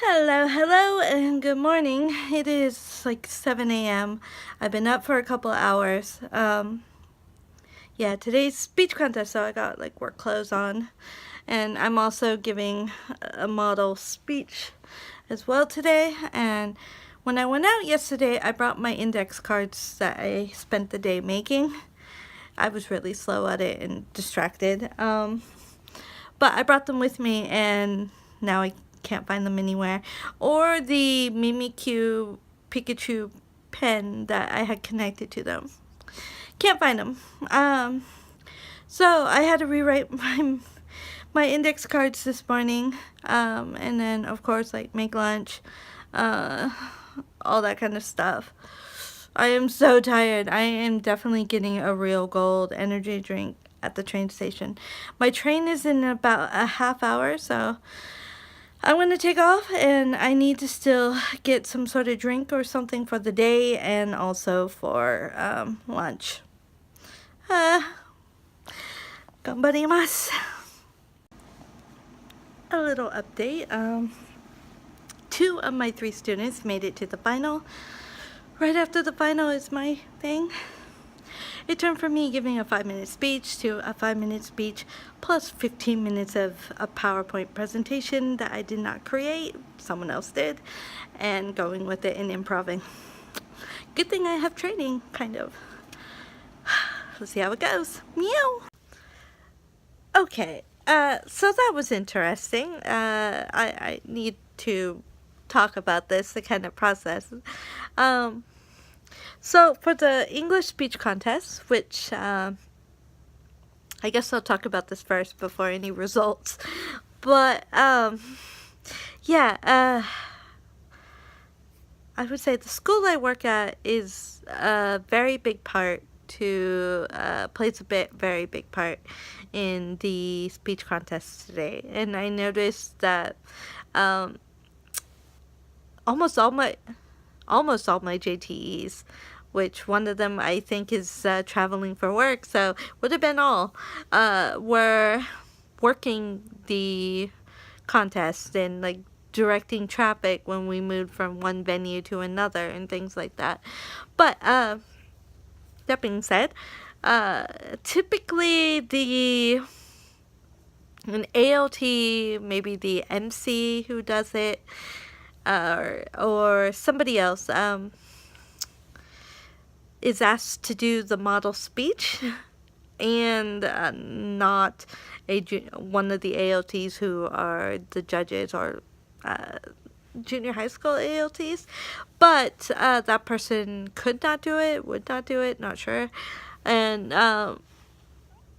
Hello, and good morning. It is like 7 a.m. I've been up for a couple hours. Yeah, today's speech contest, so I got like work clothes on. And I'm also giving a model speech as well today. And when I went out yesterday, I brought my index cards that I spent the day making. I was really slow at it and distracted. But I brought them with me, and now I can't find them anywhere. Or the Mimikyu Pikachu pen that I had connected to them. Can't find them. So I had to rewrite my index cards this morning, and then of course like make lunch, all that kind of stuff. I am so tired. I am definitely getting a real gold energy drink at the train station. My train is in about a half hour, so I'm going to take off, and I need to still get some sort of drink or something for the day and also for lunch. Ganbarimasu. A little update. 2 of my 3 students made it to the final. Right after the final is my thing. It turned from me giving a 5-minute speech to a 5-minute speech plus 15 minutes of a PowerPoint presentation that I did not create, someone else did, and going with it and improving. Good thing I have training, kind of. Let's see how it goes. Meow! Okay, so that was interesting. I need to talk about this, the kind of process. So for the English speech contest, which I guess I'll talk about this first before any results. But yeah, I would say the school I work at is a very big part to plays a very big part in the speech contest today. And I noticed that almost all my JTEs, which one of them I think is traveling for work, so would have been all, were working the contest and like directing traffic when we moved from one venue to another and things like that. But that being said, typically an ALT, maybe the MC who does it, or somebody else is asked to do the model speech, and not one of the ALTs who are the judges, or junior high school ALTs. But that person could not do it, would not do it, not sure. And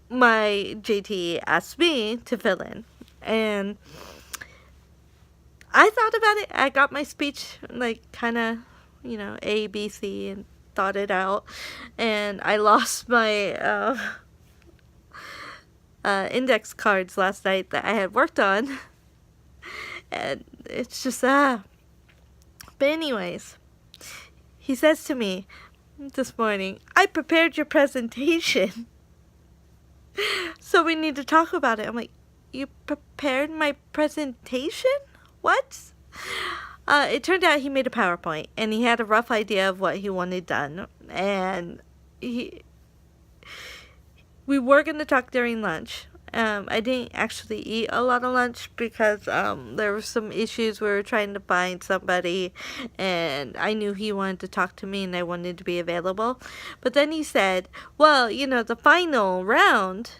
my JT asked me to fill in, and I thought about it. I got my speech like kind of, A, B, C, and thought it out, and I lost my index cards last night that I had worked on, and it's just But anyways, he says to me this morning, "I prepared your presentation, so we need to talk about it." I'm like, "You prepared my presentation? What?" It turned out he made a PowerPoint, and he had a rough idea of what he wanted done, and we were going to talk during lunch. I didn't actually eat a lot of lunch because there were some issues. We were trying to find somebody, and I knew he wanted to talk to me, and I wanted to be available. But then he said, well, the final round,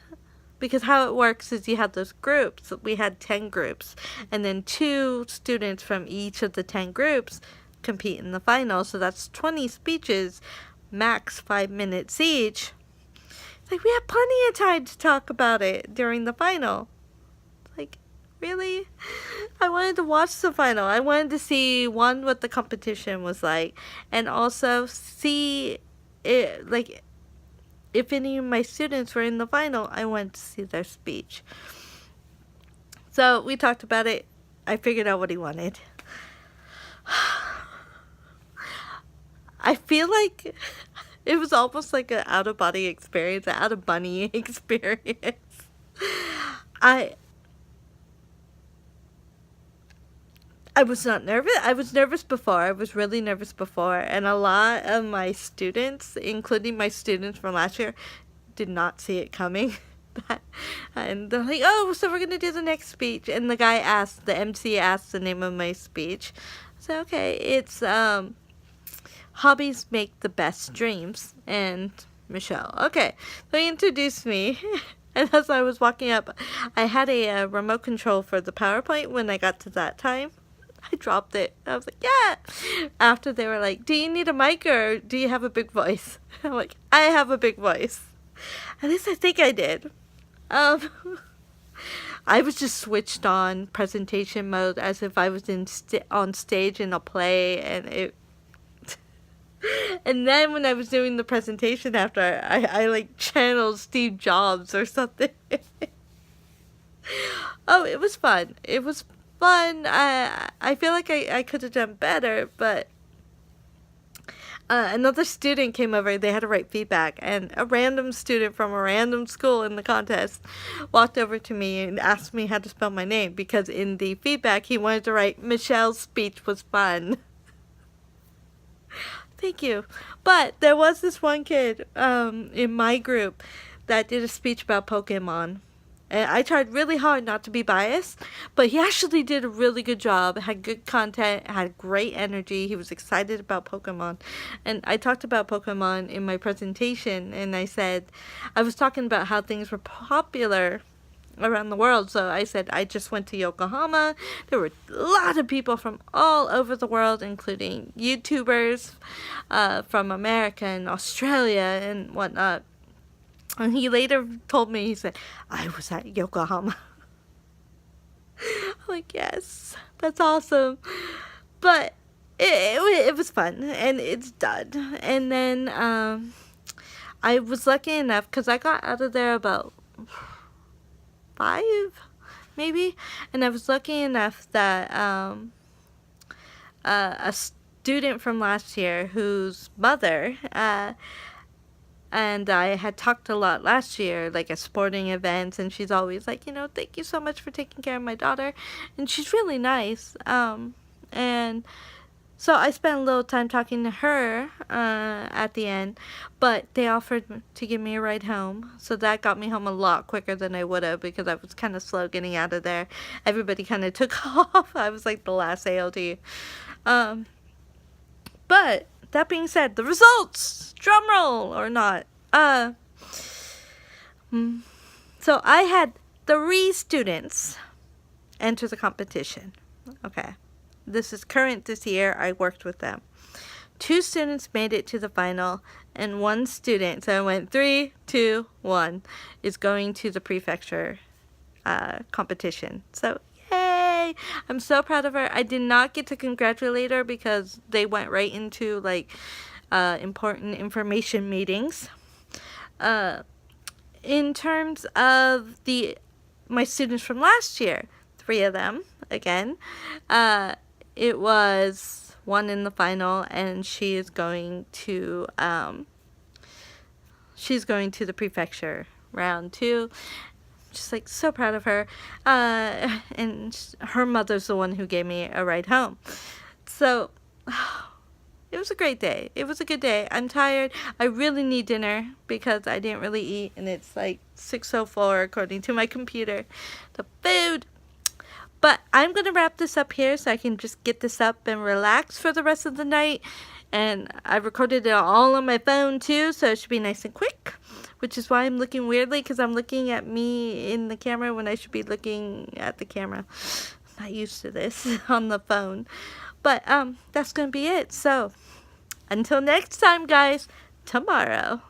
because how it works is you have those groups. We had 10 groups, and then 2 students from each of the 10 groups compete in the final. So that's 20 speeches, max 5 minutes each. Like, we have plenty of time to talk about it during the final. Like, really? I wanted to watch the final. I wanted to see, one, what the competition was like, and also see it, like, if any of my students were in the final, I wanted to see their speech. So we talked about it. I figured out what he wanted. I feel like it was almost like an out-of-body experience, an out-of-bunny experience. I was not nervous. I was nervous before. I was really nervous before. And a lot of my students, including my students from last year, did not see it coming. And they're like, oh, so we're going to do the next speech. And the MC asked the name of my speech. So, okay, it's Hobbies Make the Best Dreams. And Michelle. Okay, so he introduced me. And as I was walking up, I had a remote control for the PowerPoint when I got to that time. I dropped it. I was like, yeah. After they were like, do you need a mic or do you have a big voice? I'm like, I have a big voice. At least I think I did. I was just switched on presentation mode as if I was on stage in a play, and and then when I was doing the presentation after, I like channeled Steve Jobs or something. Oh, it was fun. It was fun. I feel like I could have done better, but another student came over. They had to write feedback, and a random student from a random school in the contest walked over to me and asked me how to spell my name, because in the feedback he wanted to write, Michelle's speech was fun. Thank you. But there was this one kid in my group that did a speech about Pokemon. And I tried really hard not to be biased, but he actually did a really good job, had good content, had great energy. He was excited about Pokemon. And I talked about Pokemon in my presentation, and I was talking about how things were popular around the world. So I said I just went to Yokohama. There were a lot of people from all over the world, including YouTubers from America and Australia and whatnot. And he later told me, he said, I was at Yokohama. I'm like, yes, that's awesome. But it was fun, and it's done. And then I was lucky enough, because I got out of there about 5, maybe. And I was lucky enough that a student from last year whose mother... and I had talked a lot last year, like at sporting events, and she's always like, thank you so much for taking care of my daughter. And she's really nice. And so I spent a little time talking to her at the end, but they offered to give me a ride home. So that got me home a lot quicker than I would have, because I was kind of slow getting out of there. Everybody kind of took off. I was like the last ALD. But that being said, the results, drum roll or not. So I had 3 students enter the competition. Okay. This is current this year. I worked with them. 2 students made it to the final, and 1 student, so I went 3, 2, 1, is going to the prefecture competition. So yay! I'm so proud of her. I did not get to congratulate her because they went right into like important information meetings. In terms of my students from last year, 3 of them again, it was 1 in the final, and she is going to the prefecture round 2. Just like so proud of her. And her mother's the one who gave me a ride home. So it was a great day. It was a good day. I'm tired. I really need dinner because I didn't really eat, and it's like 6:04 according to my computer. The food. But I'm going to wrap this up here so I can just get this up and relax for the rest of the night. And I recorded it all on my phone too, so it should be nice and quick. Which is why I'm looking weirdly, because I'm looking at me in the camera when I should be looking at the camera. I'm not used to this on the phone. But that's going to be it. So until next time, guys, tomorrow.